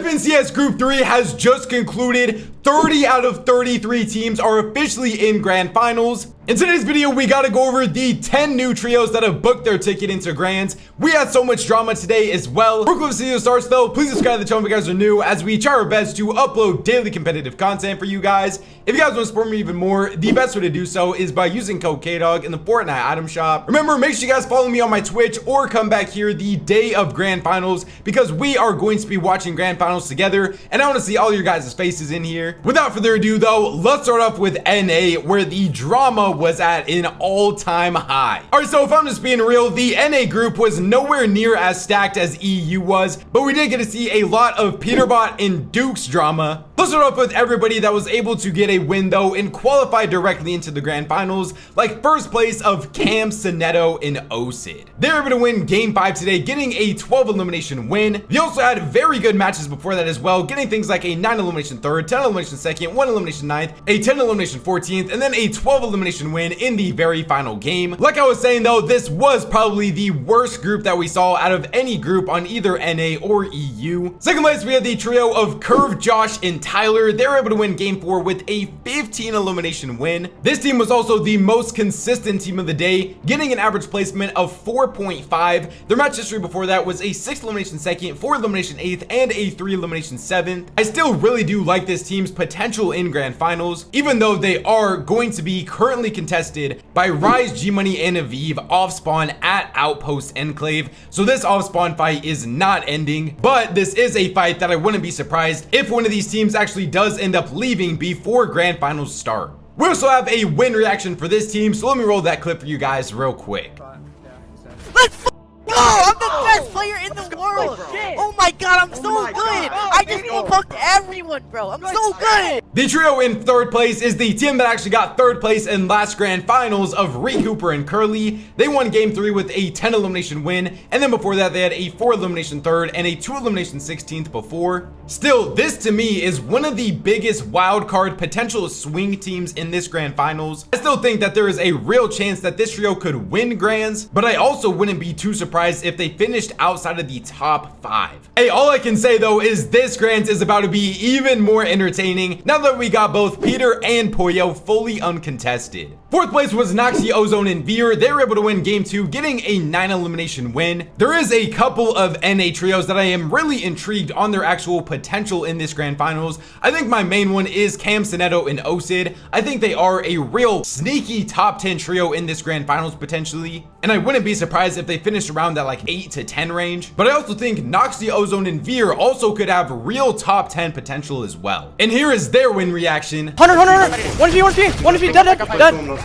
FNCS Group 3 has just concluded. 30 out of 33 teams are officially in grand finals. In today's video, we gotta go over the 10 new trios that have booked their ticket into grands. We had so much drama today as well. Before the video starts though, please subscribe to the channel if you guys are new, as we try our best to upload daily competitive content for you guys. If you guys want to support me even more, the best way to do so is by using code KDOG in the Fortnite item shop. Remember, make sure you guys follow me on my Twitch or come back here the day of grand finals, because we are going to be watching grand finals together and I want to see all your guys' faces in here. Without further ado though, let's start off with NA, where the drama was at an all-time high. Alright, so if I'm just being real, the NA group was nowhere near as stacked as EU was, but we did get to see a lot of Peterbot and Duke's drama. Let's start off with everybody that was able to get a win though and qualify directly into the grand finals, like first place of Cam, Sonetto, and Osid. They were able to win game 5 today, getting a 12 elimination win. They also had very good matches before that as well, getting things like a 9 elimination 3rd, 10 elimination 2nd, 1 elimination 9th, a 10 elimination 14th, and then a 12 elimination win in the very final game. Like I was saying though, this was probably the worst group that we saw out of any group on either NA or EU. Second place, we had the trio of Curve, Josh, and Tyler. They were able to win game 4 with a 15 elimination win. This team was also the most consistent team of the day, getting an average placement of 4.5. Their match history before that was a 6 elimination 2nd, 4 elimination 8th, and a 3 elimination 7th. I still really do like this team's potential in grand finals, even though they are going to be currently contested by Rise, G-Money, and Aviv off spawn at Outpost Enclave. So this off spawn fight is not ending, but this is a fight that I wouldn't be surprised if one of these teams actually does end up leaving before grand finals start. We also have a win reaction for this team, so let me roll that clip for you guys real quick. Let's go! I'm the best player in the world! Oh my god, I'm so good! I just go punked everyone, bro! I'm so good! The trio in 3rd place is the team that actually got 3rd place in last grand finals of Reed Cooper and Curly. They won game 3 with a 10 elimination win, and then before that they had a 4 elimination 3rd and a 2 elimination 16th before. Still, this to me is one of the biggest wild card potential swing teams in this grand finals. I still think that there is a real chance that this trio could win grands, but I also wouldn't be too surprised if they finished outside of the top 5. Hey, all I can say though is this grands is about to be even more entertaining now that we got both Peter and Poyo fully uncontested. 4th place was Noxy, Ozone, and Veer. They were able to win game 2, getting a 9 elimination win. There is a couple of NA trios that I am really intrigued on their actual potential in this grand finals. I think my main one is Cam, Sonetto, and Osid. I think they are a real sneaky top 10 trio in this grand finals potentially, and I wouldn't be surprised if they finished around that like 8 to 10 range. But I also think Noxy, Ozone, and Veer also could have real top 10 potential as well. And here is their win reaction. 100, 1 dead.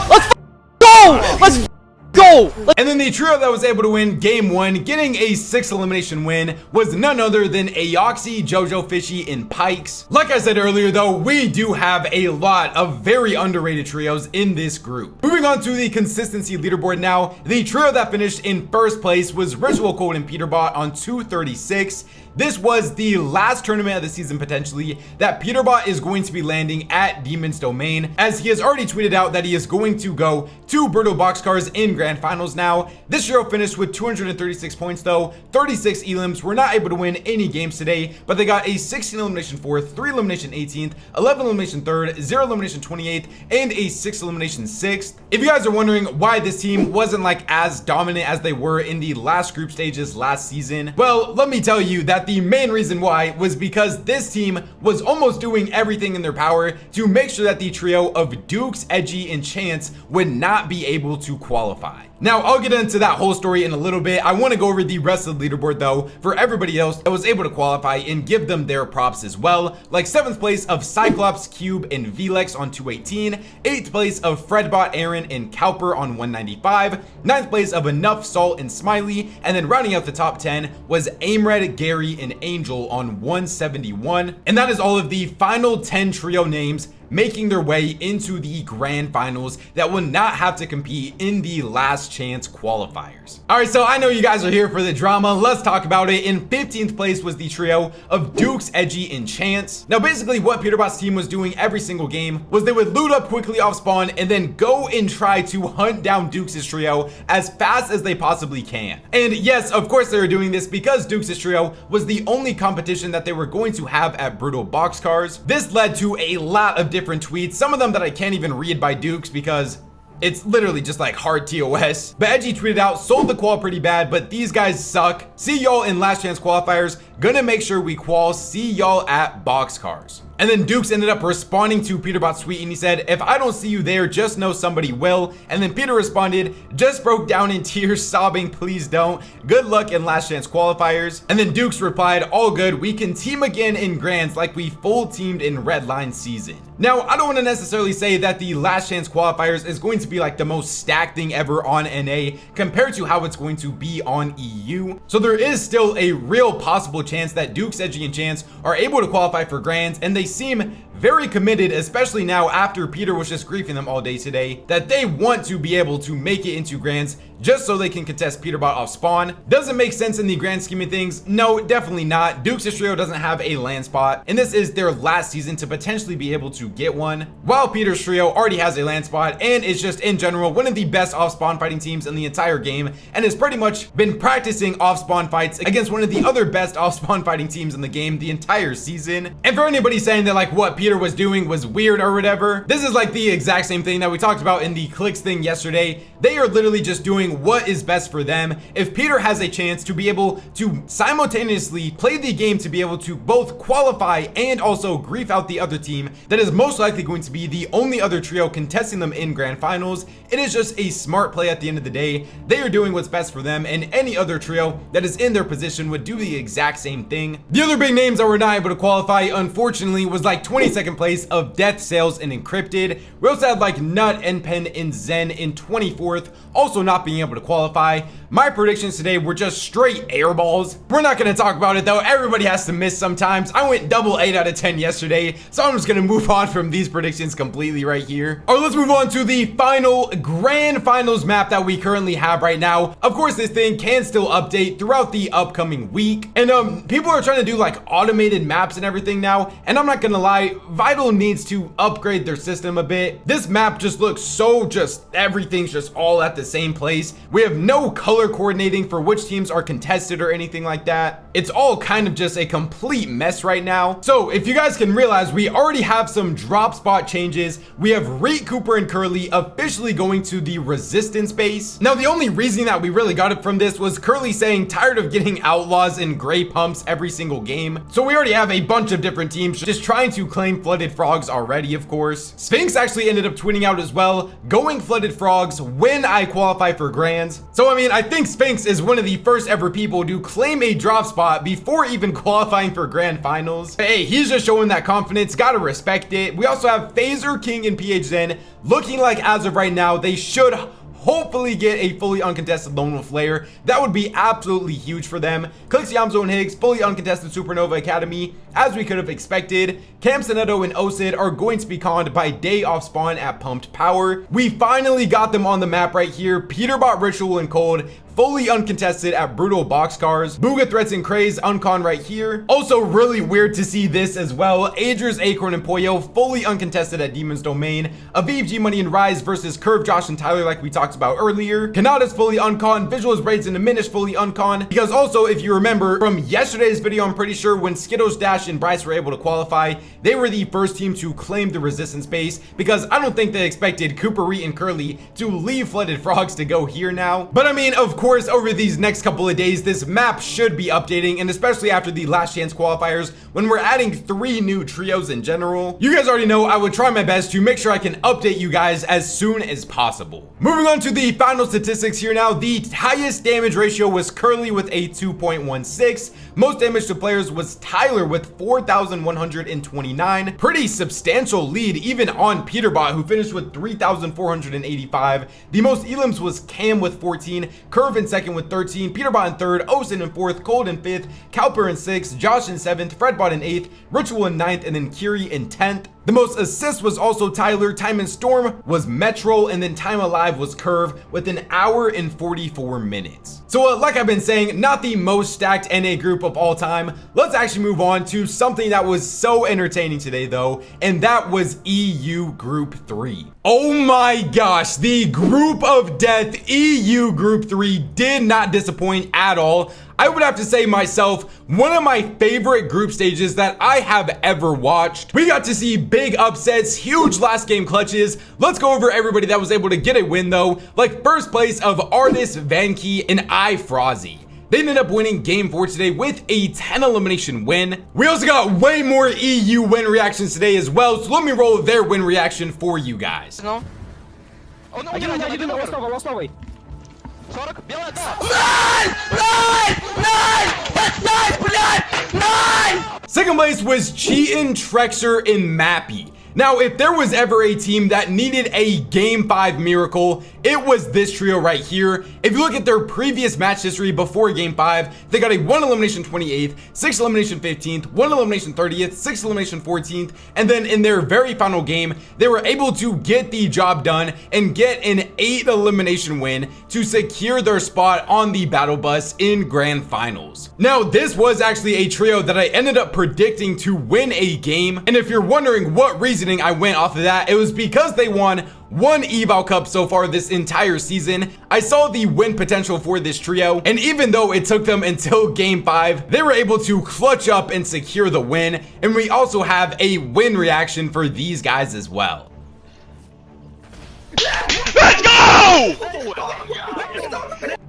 Let's go! Let's go! And then the trio that was able to win game 1, getting a 6 elimination win, was none other than Aoxy, Jojo Fishy, and Pikes. Like I said earlier though, we do have a lot of very underrated trios in this group. Moving on to the consistency leaderboard now, the trio that finished in 1st place was Ritual Code and Peterbot on 236. This was the last tournament of the season potentially that Peterbot is going to be landing at Demon's Domain, as he has already tweeted out that he is going to go to Birdo Boxcars in grand finals now. This trio finished with 236 points though, 36 elims, were not able to win any games today, but they got a 16 elimination 4th, 3 elimination 18th, 11 elimination 3rd, 0 elimination 28th, and a 6 elimination 6th. If you guys are wondering why this team wasn't like as dominant as they were in the last group stages last season, well, let me tell you that the main reason why was because this team was almost doing everything in their power to make sure that the trio of Dukes, Edgy, and Chance would not be able to qualify. Now, I'll get into that whole story in a little bit. I want to go over the rest of the leaderboard though for everybody else that was able to qualify and give them their props as well. Like 7th place of Cyclops, Cube, and Vlex on 218, 8th place of Fredbot, Aaron, and Cowper on 195, 9th place of Enough, Salt, and Smiley, and then rounding out the top 10 was Aimred, Gary, and Angel on 171. And that is all of the final 10 trio names making their way into the grand finals that will not have to compete in the last chance qualifiers. All right, so I know you guys are here for the drama. Let's talk about it. In 15th place was the trio of Dukes, Edgy, and Chance. Now, basically what Peterbot's team was doing every single game was they would loot up quickly off spawn and then go and try to hunt down Dukes' trio as fast as they possibly can. And yes, of course they were doing this because Dukes' trio was the only competition that they were going to have at Brutal Boxcars. This led to a lot of different tweets, some of them that I can't even read by Dukes because it's literally just like hard TOS. But Edgy tweeted out, sold the qual pretty bad, but these guys suck. See y'all in last chance qualifiers. Gonna make sure we qual. See y'all at Boxcars. And then Dukes ended up responding to Peterbot's tweet and he said, if I don't see you there, just know somebody will. And then Peter responded, just broke down in tears, sobbing, please don't. Good luck in last chance qualifiers. And then Dukes replied, all good, we can team again in grands like we full teamed in Redline season. Now, I don't want to necessarily say that the last chance qualifiers is going to be like the most stacked thing ever on NA compared to how it's going to be on EU. So there is still a real possible chance that Dukes, Edgy, and Chance are able to qualify for grands, and they seem very committed, especially now after Peter was just griefing them all day today, that they want to be able to make it into grands just so they can contest Peterbot off spawn. Doesn't make sense in the grand scheme of things. No, definitely not. Dukes' trio doesn't have a land spot, and this is their last season to potentially be able to get one, while Peter's trio already has a land spot and is just in general one of the best off spawn fighting teams in the entire game, and has pretty much been practicing off spawn fights against one of the other best off spawn fighting teams in the game the entire season. And for anybody saying that like what Peter was doing was weird or whatever, this is like the exact same thing that we talked about in the clicks thing yesterday. They are literally just doing what is best for them. If Peter has a chance to be able to simultaneously play the game to be able to both qualify and also grief out the other team that is most likely going to be the only other trio contesting them in grand finals, it is just a smart play at the end of the day. They are doing what's best for them, and any other trio that is in their position would do the exact same thing. The other big names that were not able to qualify, unfortunately, was like 22nd place of Death, Sales, and Encrypted. We also had like Nut, Npen, and Zen in 24th, also not being able to qualify. My predictions today were just straight airballs. We're not going to talk about it though. Everybody has to miss sometimes. I went double 8 out of 10 yesterday, so I'm just going to move on from these predictions completely right here. All right, let's move on to the final grand finals map that we currently have right now. Of course, this thing can still update throughout the upcoming week, and people are trying to do like automated maps and everything now, and I'm not gonna lie, Vital needs to upgrade their system a bit. This map just looks so everything's just all at the same place. We have no color coordinating for which teams are contested or anything like that. It's all kind of just a complete mess right now. So if you guys can realize, we already have some drop spot changes. We have Reet, Cooper, and Curly officially going to the resistance base. Now, the only reason that we really got it from this was Curly saying tired of getting outlaws and gray pumps every single game. So we already have a bunch of different teams just trying to claim flooded frogs already, of course. Sphinx actually ended up tweeting out as well, going flooded frogs when I qualify for grands. So I mean, I think Sphinx is one of the first ever people to claim a drop spot before even qualifying for grand finals. Hey, he's just showing that confidence, gotta respect it. We also have Phaser, King, and PH Zen looking like as of right now they should hopefully get a fully uncontested Lone Wolf Lair. That would be absolutely huge for them. Clicks, Yamzo, and Higgs, fully uncontested Supernova Academy, as we could have expected. Cam, Soneto, and Osid are going to be conned by day off spawn at Pumped Power. We finally got them on the map right here. Peterbot, Ritual, and Cold, fully uncontested at Brutal Boxcars. Booga, Threats, and Craze uncon right here. Also really weird to see this as well. Adri's, Acorn, and Poyo fully uncontested at Demon's Domain. Aviv, G-Money, and Rise versus Curve, Josh, and Tyler like we talked about earlier. Kanada's fully uncon. Visuals, Braids, and Diminish fully uncon. Because also, if you remember from yesterday's video, I'm pretty sure when Skittles, Dash, and Bryce were able to qualify, they were the first team to claim the resistance base, because I don't think they expected Cooper, Reet, and Curly to leave Flooded Frogs to go here now. But I mean, of course, over these next couple of days, this map should be updating, and especially after the last chance qualifiers, when we're adding 3 new trios in general. You guys already know I would try my best to make sure I can update you guys as soon as possible. Moving on to the final statistics here now. The highest damage ratio was Curly with a 2.16. Most damage to players was Tyler with 4,129. Pretty substantial lead even on Peterbot, who finished with 3,485. The most elims was Cam with 14, Curve in second with 13, Peterbot in third, Osin in fourth, Cold in fifth, Cowper in sixth, Josh in seventh, Fredbot in eighth, Ritual in ninth, and then Kiri in 10th. The most assists was also Tyler, Time and Storm was Metro, and then Time Alive was Curve with an hour and 44 minutes. So like I've been saying, not the most stacked NA group of all time. Let's actually move on to something that was so entertaining today though, and that was EU Group 3. Oh my gosh, the Group of Death EU Group 3 did not disappoint at all. I would have to say myself, one of my favorite group stages that I have ever watched. We got to see big upsets, huge last game clutches. Let's go over everybody that was able to get a win though, like first place of Artist, Vanke, and iFrozzy. They ended up winning game 4 today with a 10 elimination win. We also got way more EU win reactions today as well, so let me roll their win reaction for you guys. No. Oh no, lost our way. Second place was Cheatin', Trexer, and Mappy. Now, if there was ever a team that needed a Game 5 miracle, it was this trio right here. If you look at their previous match history before Game 5, they got a 1 elimination 28th, 6 elimination 15th, 1 elimination 30th, 6 elimination 14th, and then in their very final game, they were able to get the job done and get an 8 elimination win to secure their spot on the battle bus in grand finals. Now, this was actually a trio that I ended up predicting to win a game, and if you're wondering what reason I went off of that, it was because they won 1 Eval Cup so far this entire season. I saw the win potential for this trio, and even though it took them until game 5, they were able to clutch up and secure the win, and we also have a win reaction for these guys as well. Let's go!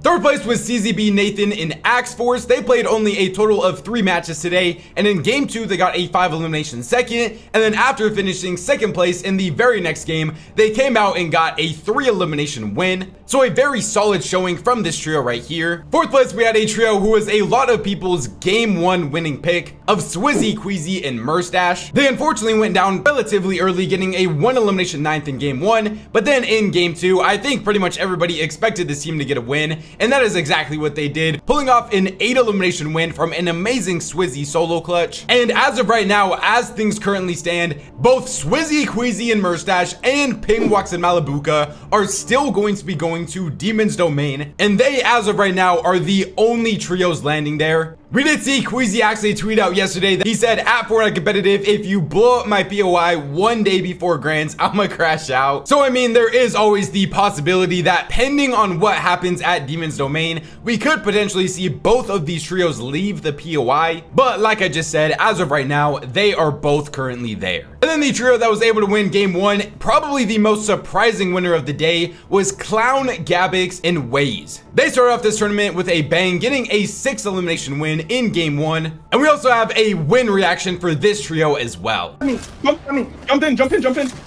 Third place was CZB, Nathan, and Axe Force. They played only a total of 3 matches today, and in game 2 they got a 5 elimination second, and then after finishing second place in the very next game, they came out and got a 3 elimination win. So a very solid showing from this trio right here. Fourth place, we had a trio who was a lot of people's game 1 winning pick of Swizzy, Queasy, and MrSavage. They unfortunately went down relatively early, getting a 1 elimination 9th in game 1, but then in game 2, I think pretty much everybody expected this team to get a win, and that is exactly what they did, pulling off an 8 elimination win from an amazing Swizzy solo clutch. And as of right now, as things currently stand, both Swizzy, Queasy, and MrSavage and Pingwax and Malabuka are still going to be going to Demon's Domain, and they, as of right now, are the only trios landing there. We did see Queasy actually tweet out yesterday that he said, at Fortnite Competitive, if you blow up my POI 1 day before Grands, I'ma crash out. So I mean, there is always the possibility that pending on what happens at Demon's Domain, we could potentially see both of these trios leave the POI. But like I just said, as of right now, they are both currently there. And then the trio that was able to win game 1, probably the most surprising winner of the day, was Clown, Gabix, and Waze. They started off this tournament with a bang, getting a 6 elimination win in game 1. And we also have a win reaction for this trio as well. Jump in.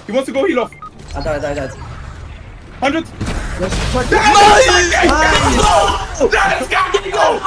He wants to go heal off. I died. 100. Let's go!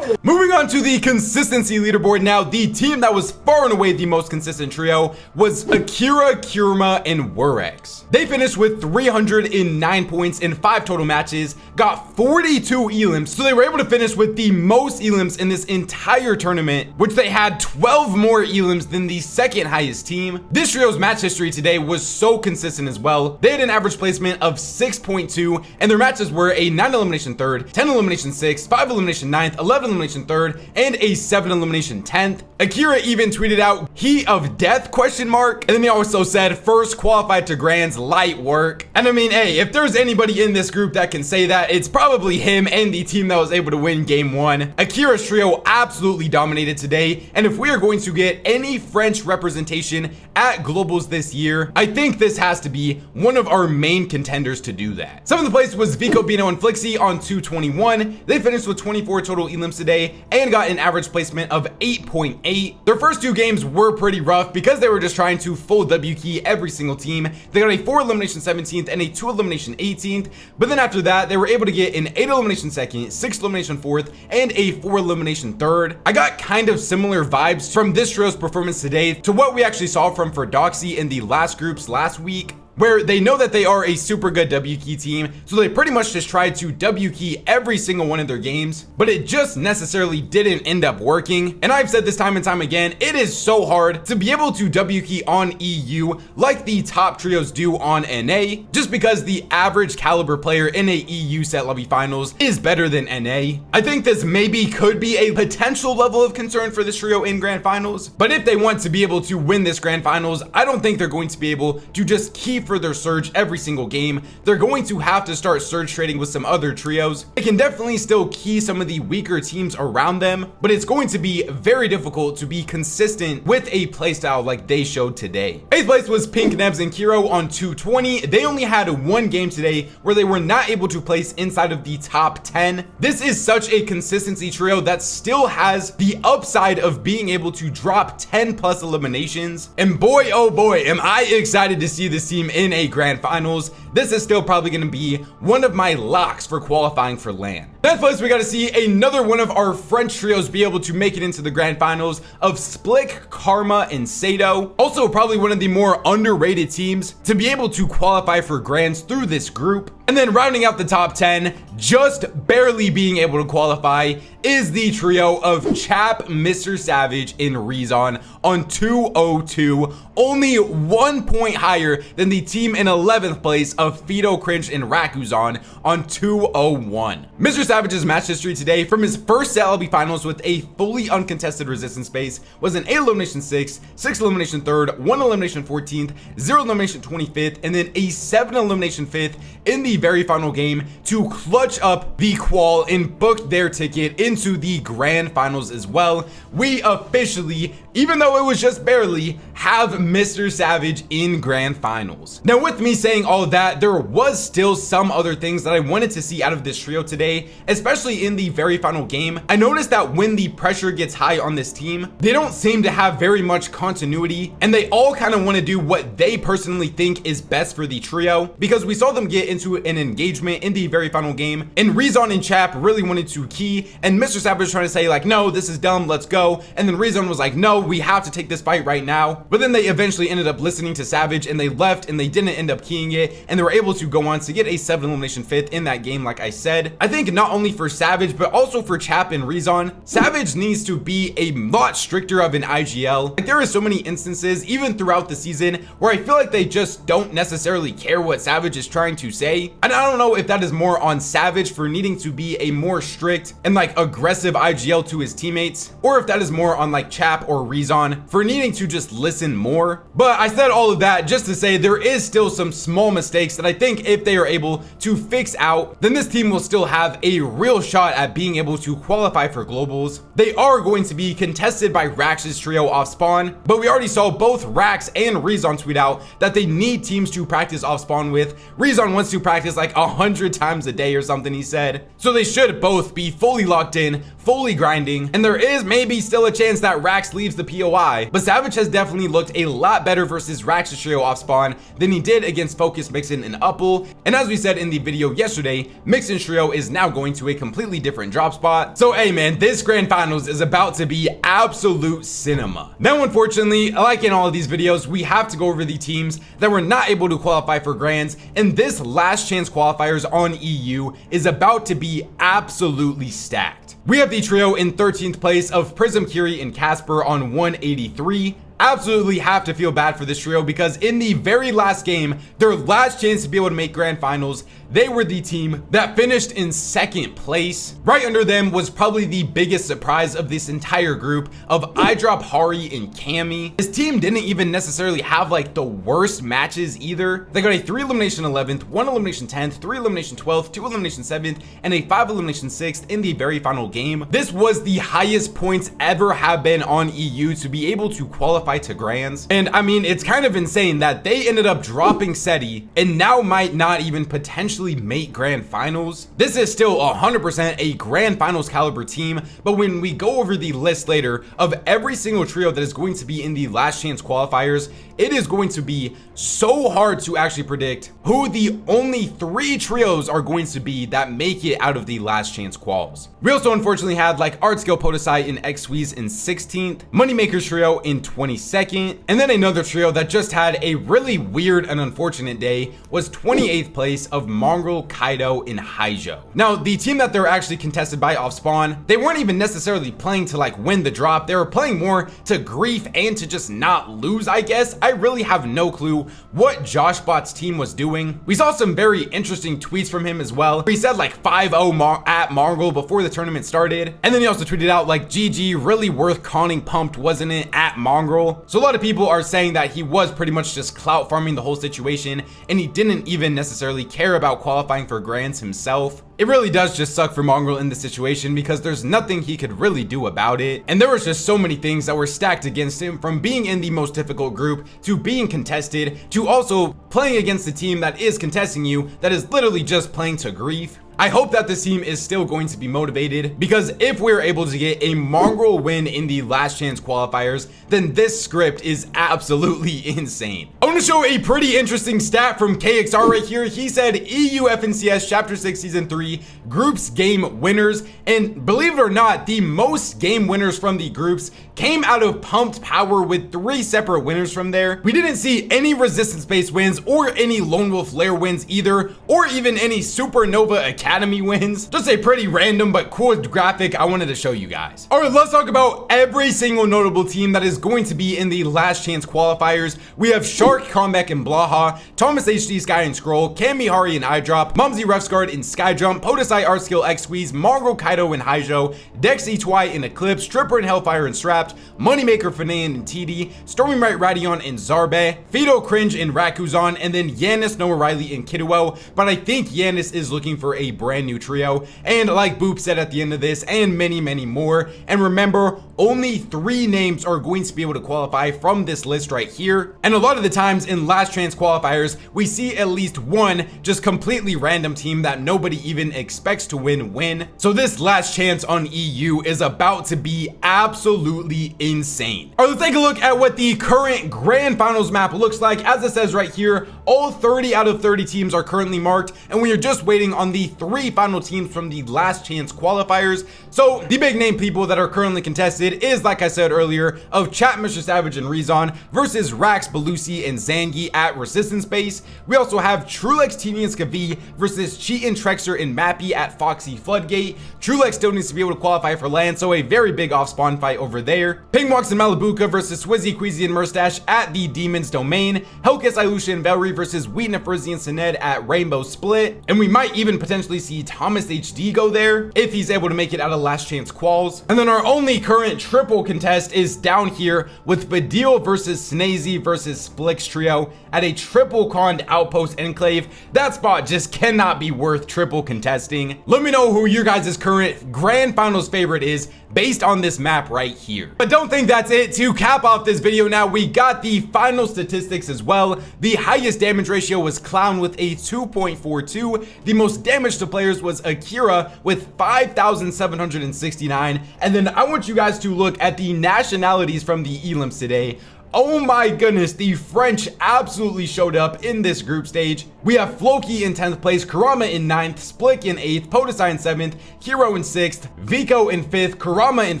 Moving on to the consistency leaderboard now, the team that was far and away the most consistent trio was Akira, Kurma, and Wurex. They finished with 309 points in 5 total matches, got 42 elims, so they were able to finish with the most elims in this entire tournament, which they had 12 more elims than the second highest team. This trio's match history today was so consistent as well. They had an average placement of 6.2, and their matches were a 9 elimination 3rd, 10 elimination 6th, 5 elimination 9th, 11 elimination 3rd, and a 7 elimination 10th. Akira even tweeted out Heat of Death ? And then he also said first qualified to Grands, light work. And I mean, hey, if there's anybody in this group that can say that, it's probably him and the team that was able to win game 1. Akira's trio absolutely dominated today, and if we are going to get any French representation at Globals this year, I think this has to be one of our main contenders to do that. 7th place was Vico, Bino, and Flixie on 221. They finished with 24 total elims today and got an average placement of 8.8. Their first 2 games were pretty rough because they were just trying to full W key every single team. They got a 4 elimination 17th and a 2 elimination 18th, but then after that they were able to get an 8 elimination 2nd, 6 elimination 4th, and a 4 elimination 3rd. I got kind of similar vibes from this trio's performance today to what we actually saw from Ferdoxy in the last groups last week. where they know that they are a super good W key team, so they pretty much just tried to W key every single one of their games, but it just necessarily didn't end up working. And I've said this time and time again, it is so hard to be able to W key on EU like the top trios do on NA, just because the average caliber player in a EU set lobby finals is better than NA. I think this maybe could be a potential level of concern for this trio in grand finals, but if they want to be able to win this grand finals, I don't think they're going to be able to just key for their surge every single game. They're going to have to start surge trading with some other trios. They can definitely still key some of the weaker teams around them, but it's going to be very difficult to be consistent with a playstyle like they showed today. 8th place was Pink, Nebs, and Kiro on 220. They only had one game today where they were not able to place inside of the top 10. This is such a consistency trio that still has the upside of being able to drop 10 plus eliminations. And boy, oh boy, am I excited to see this team in a grand finals. This is still probably going to be one of my locks for qualifying for LAN. 9th place, we got to see another one of our French trios be able to make it into the grand finals of Splik, Karma, and Sato. Also probably one of the more underrated teams to be able to qualify for grands through this group. And then rounding out the top 10, just barely being able to qualify, is the trio of Chap, MrSavage, and Rezon on 202, only 1 point higher than the team in 11th place of Fido, Cringe, and Rakuzan on 201. MrSavage's match history today from his first set LB finals with a fully uncontested resistance base was an 8 elimination 6, 6 elimination 3rd, 1 elimination 14th, 0 elimination 25th, and then a 7 elimination 5th in the very final game to clutch up the qual and book their ticket into the grand finals as well. We officially, even though it was just barely, have MrSavage in grand finals. Now, with me saying all of that, there was still some other things that I wanted to see out of this trio today, especially in the very final game. I noticed that when the pressure gets high on this team, they don't seem to have very much continuity, and they all kind of want to do what they personally think is best for the trio, because we saw them get into an engagement in the very final game, and Rezon and Chap really wanted to key, and MrSavage was trying to say like, no, this is dumb, let's go, and then Rezon was like, no, we have to take this fight right now. But then they eventually ended up listening to Savage, and they left, and they didn't end up keying it, and they were able to go on to get a 7 elimination 5th in that game. Like I said, I think not only for Savage but also for Chap and Rezon, Savage needs to be a lot stricter of an IGL. Like, there are so many instances even throughout the season where I feel like they just don't necessarily care what Savage is trying to say, and I don't know if that is more on Savage for needing to be a more strict and like aggressive IGL to his teammates, or if that is more on like Chap or Rezon for needing to just listen more. But I said all of that just to say there is still some small mistakes that I think if they are able to fix out, then this team will still have a real shot at being able to qualify for globals. They are going to be contested by Rax's trio off spawn, but we already saw both Rax and Rezon tweet out that they need teams to practice off spawn with. Rezon wants to practice like 100 times a day or something, he said. So they should both be fully locked in, fully grinding, and there is maybe still a chance that Rax leaves the POI, but Savage has definitely looked a lot better versus Rax's trio off spawn than he did against Focus, Mixin, and Uppel. And as we said in the video yesterday, Mixin's trio is now going to a completely different drop spot. So hey man, this grand finals is about to be absolute cinema. Now unfortunately, like in all of these videos, we have to go over the teams that were not able to qualify for grands, and this last chance qualifiers on EU is about to be absolutely stacked. We have the trio in 13th place of Prism, Kiri, and Casper on 183. Absolutely have to feel bad for this trio because in the very last game, their last chance to be able to make grand finals, they were the team that finished in 2nd place. Right under them was probably the biggest surprise of this entire group of iDrop, Hari, and Cammy. This team didn't even necessarily have like the worst matches either. They got a 3 elimination 11th, 1 elimination 10th, 3 elimination 12th, 2 elimination 7th, and a 5 elimination 6th in the very final game. This was the highest points ever have been on EU to be able to qualify to grands. And I mean, it's kind of insane that they ended up dropping SETI and now might not even potentially make grand finals. This is still 100% a grand finals caliber team, but when we go over the list later of every single trio that is going to be in the last chance qualifiers, it is going to be so hard to actually predict who the only 3 trios are going to be that make it out of the last chance quals. We also unfortunately had like Art Skill, Podesite, and X-Squeeze in 16th, Moneymaker's trio in 20th 22nd. And then another trio that just had a really weird and unfortunate day was 28th place of Mongrel, Kaido, and Haijo. Now, the team that they're actually contested by off spawn, they weren't even necessarily playing to like win the drop. They were playing more to grief and to just not lose, I guess. I really have no clue what JoshBot's team was doing. We saw some very interesting tweets from him as well. He said like 5-0 at Mongrel before the tournament started. And then he also tweeted out like, GG, really worth conning pumped, wasn't it, at Mongrel? So a lot of people are saying that he was pretty much just clout farming the whole situation and he didn't even necessarily care about qualifying for grands himself. It really does just suck for Mongrel in this situation because there's nothing he could really do about it. And there was just so many things that were stacked against him, from being in the most difficult group to being contested to also playing against a team that is contesting you that is literally just playing to grief. I hope that this team is still going to be motivated, because if we're able to get a Mongrel win in the last chance qualifiers, then this script is absolutely insane. I want to show a pretty interesting stat from KXR right here. He said EU FNCS Chapter 6 Season 3 groups game winners, and believe it or not, the most game winners from the groups came out of Pumped Power with 3 separate winners from there. We didn't see any resistance-based wins or any Lone Wolf Lair wins either, or even any Supernova Academy wins. Just a pretty random but cool graphic I wanted to show you guys. All right, let's talk about every single notable team that is going to be in the last chance qualifiers. We have Shark, Comeback, and Blaha, Thomas HD, Sky and Scroll, Kamihari and Eyedrop, Mumsy, Refsguard, and Skydrop, Podesai, Artskill, X-Squeeze, Mongrel, Kaido, and Haijo, Dex, Etwy, and Eclipse, Tripper, and Hellfire, and Strapped, Moneymaker, Fanayan, and TD, Stormy Right, Radion, and Zarbe, Fido, Cringe, and Rakuzan, and then Yanis, Noah Riley, and Kidwell. But I think Yanis is looking for a brand new trio, and like Boop said at the end of this, and many more. And remember, only 3 names are going to be able to qualify from this list right here. And a lot of the times in last chance qualifiers, we see at least one just completely random team that nobody even expects to win. So this last chance on EU is about to be absolutely insane. All right, let's take a look at what the current grand finals map looks like. As it says right here, all 30 out of 30 teams are currently marked, and we are just waiting on the 3 final teams from the last chance qualifiers. So the big name people that are currently contested is, like I said earlier, of Chat, MrSavage, and Rezon versus Rax, Belusi, and Zangi at Resistance Base. We also have Trulex, TV, and Skavi versus Cheatin', Trexer, and Mappy at Foxy Floodgate. Trulex still needs to be able to qualify for land, so a very big off-spawn fight over there. Pingmox and Malibuka versus Swizzy, Queasy, and Murstache at the Demon's Domain. Hellkiss, Ilusha, and Velry versus Wheaton, Frizzy, and Sined at Rainbow Split. And we might even potentially see Thomas HD go there if he's able to make it out of last chance quals. And then our only current triple contest is down here with Badil versus Snazy versus Splix trio at a triple conned Outpost Enclave. That spot just cannot be worth triple contesting. Let me know who your guys' current grand finals favorite is based on this map right here. But don't think that's it. To cap off this video now, we got the final statistics as well. The highest damage ratio was Clown with a 2.42. The most damage to players was Akira with 5,769. And then I want you guys to look at the nationalities from the elims today. Oh my goodness, the French absolutely showed up in this group stage. We have Floki in 10th place, Kurama in 9th, Splik in 8th, Podesai in 7th, Hero in 6th, Vico in 5th, Kurama in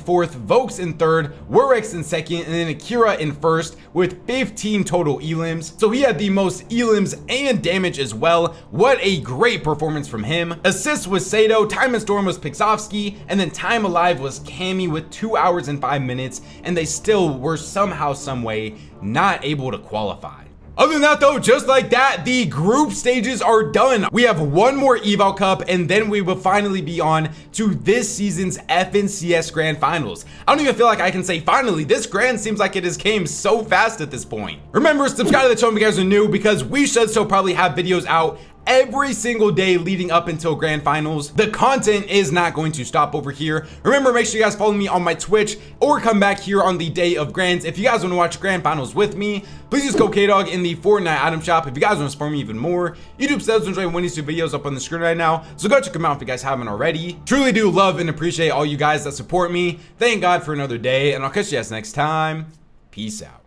4th, Vokes in 3rd, Wurex in 2nd, and then Akira in 1st with 15 total elims. So he had the most elims and damage as well. What a great performance from him. Assist was Sato, Time and Storm was Pixovsky, and then Time Alive was Cammy with 2 hours and 5 minutes, and they still were somehow, someway not able to qualify. Other than that though, just like that, the group stages are done. We have one more Eval Cup, and then we will finally be on to this season's FNCS Grand Finals. I don't even feel like I can say finally. This Grand seems like it has came so fast at this point. Remember, subscribe to the channel if you guys are new, because we should still probably have videos out every single day leading up until grand finals. The content is not going to stop over here. Remember, make sure you guys follow me on my Twitch or come back here on the day of grands. If you guys want to watch grand finals with me, please use code KDOG in the Fortnite item shop. If you guys want to support me even more, YouTube subs enjoy one of these 2 videos up on the screen right now, so go check them out if you guys haven't already. Truly do love and appreciate all you guys that support me. Thank God for another day, and I'll catch you guys next time. Peace out.